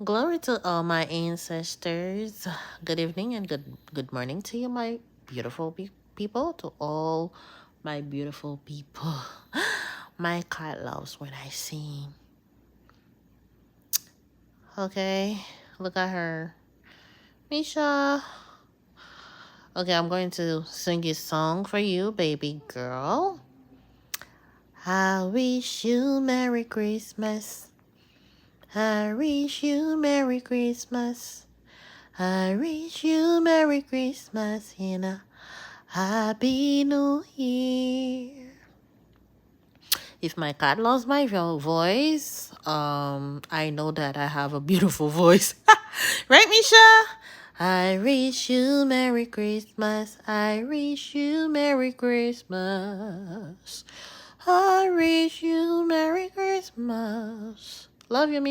Glory to all my ancestors. Good evening and good morning to you, my beautiful people. To all my beautiful people. My cat loves when I sing. Okay, look at her. Misha. Okay, I'm going to sing a song for you, baby girl. I wish you Merry Christmas. I wish you Merry Christmas. I wish you Merry Christmas and a Happy New Year. If my cat loves my voice, I know that I have a beautiful voice. Right, Misha? I wish you Merry Christmas. I wish you Merry Christmas. I wish you Merry Christmas. Love you, Misha.